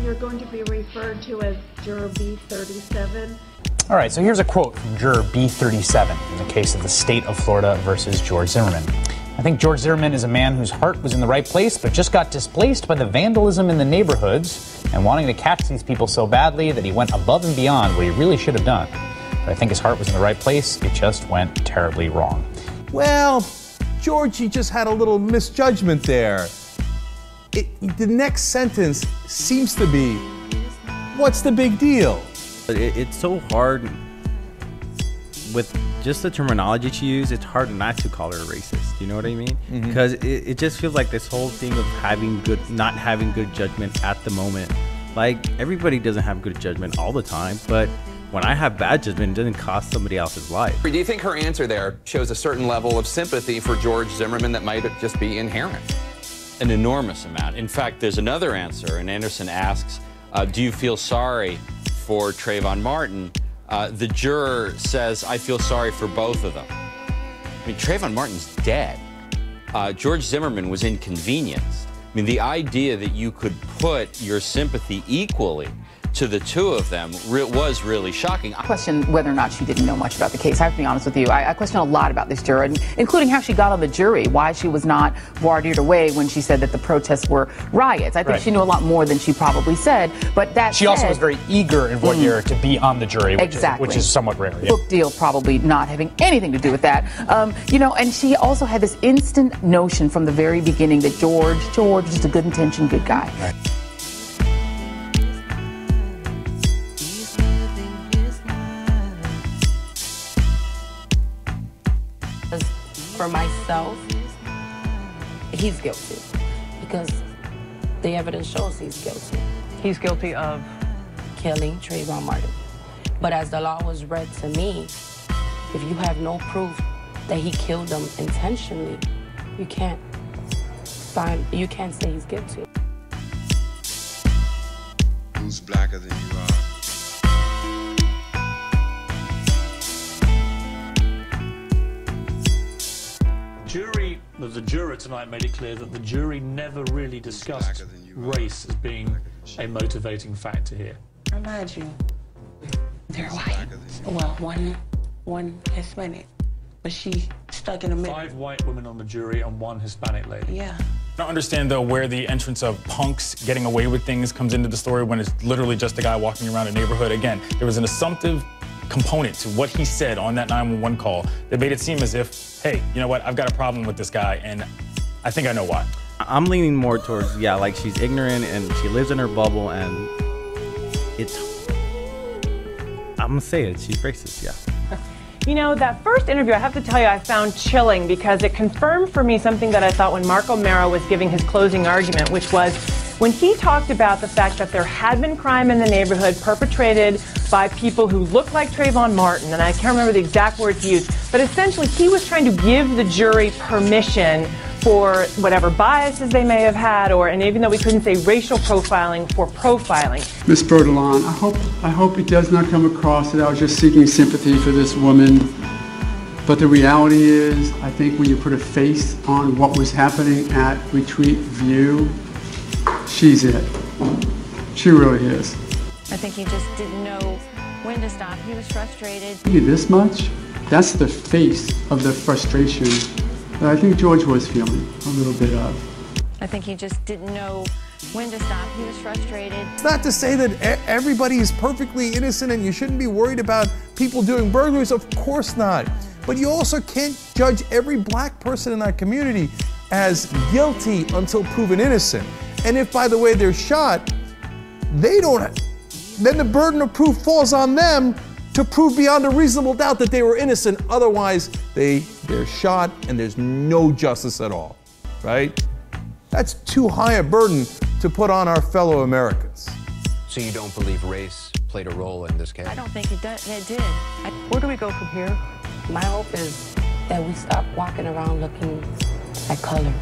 you're going to be referred to as Juror B37. All right, so here's a quote from Juror B37 in the case of the state of Florida versus George Zimmerman. I think George Zimmerman is a man whose heart was in the right place, but just got displaced by the vandalism in the neighborhoods and wanting to catch these people so badly that he went above and beyond what he really should have done. But I think his heart was in the right place. It just went terribly wrong. Well, Georgie just had a little misjudgment there. The next sentence seems to be, what's the big deal? It's so hard with just the terminology she used. It's hard not to call her a racist. You know what I mean? Because it just feels like this whole thing of not having good judgment at the moment. Like, everybody doesn't have good judgment all the time, but when I have bad judgment, it doesn't cost somebody else's life. Do you think her answer there shows a certain level of sympathy for George Zimmerman that might just be inherent? An enormous amount. In fact, there's another answer, and Anderson asks, do you feel sorry for Trayvon Martin? The juror says, I feel sorry for both of them. I mean, Trayvon Martin's dead. George Zimmerman was inconvenienced. I mean, the idea that you could put your sympathy equally to the two of them was really shocking. I question whether or not she didn't know much about the case. I have to be honest with you. I question a lot about this juror, including how she got on the jury, why she was not voir dired away when she said that the protests were riots. I think she knew a lot more than she probably said, but that She also was very eager in voir dire to be on the jury, which is somewhat rare. Yeah. Book deal probably not having anything to do with that. You know, and she also had this instant notion from the very beginning that George is just a good-intentioned, good guy. Right. For myself, he's guilty because the evidence shows he's guilty. He's guilty of killing Trayvon Martin. But as the law was read to me, if you have no proof that he killed them intentionally, you can't say he's guilty. Who's blacker than you are? The juror tonight made it clear that the jury never really discussed race as being a motivating factor here. Remind you, they're white. Well, one Hispanic, but she stuck in the middle. 5 white women on the jury and 1 Hispanic lady. Yeah. I don't understand, though, where the entrance of punks getting away with things comes into the story when it's literally just a guy walking around a neighborhood. Again, there was an assumptive component to what he said on that 911 call that made it seem as if, hey, you know what, I've got a problem with this guy, and I think I know why. I'm leaning more towards, yeah, like she's ignorant and she lives in her bubble, and I'm gonna say it, she's racist, yeah. You know, that first interview, I have to tell you, I found chilling because it confirmed for me something that I thought when Mark O'Mara was giving his closing argument, which was when he talked about the fact that there had been crime in the neighborhood perpetrated by people who looked like Trayvon Martin, and I can't remember the exact words he used, but essentially he was trying to give the jury permission for whatever biases they may have had, and even though we couldn't say racial profiling, for profiling. Ms. Bertolon, I hope it does not come across that I was just seeking sympathy for this woman. But the reality is, I think when you put a face on what was happening at Retreat View, she's it. She really is. I think he just didn't know when to stop. He was frustrated. Maybe this much? That's the face of the frustration that I think George was feeling a little bit of. I think he just didn't know when to stop. He was frustrated. It's not to say that everybody is perfectly innocent and you shouldn't be worried about people doing burglaries. Of course not. But you also can't judge every black person in that community as guilty until proven innocent. And if, by the way, they're shot, then the burden of proof falls on them to prove beyond a reasonable doubt that they were innocent. Otherwise, they're shot and there's no justice at all, right? That's too high a burden to put on our fellow Americans. So you don't believe race played a role in this case? I don't think it did. Where do we go from here? My hope is that we stop walking around looking at color.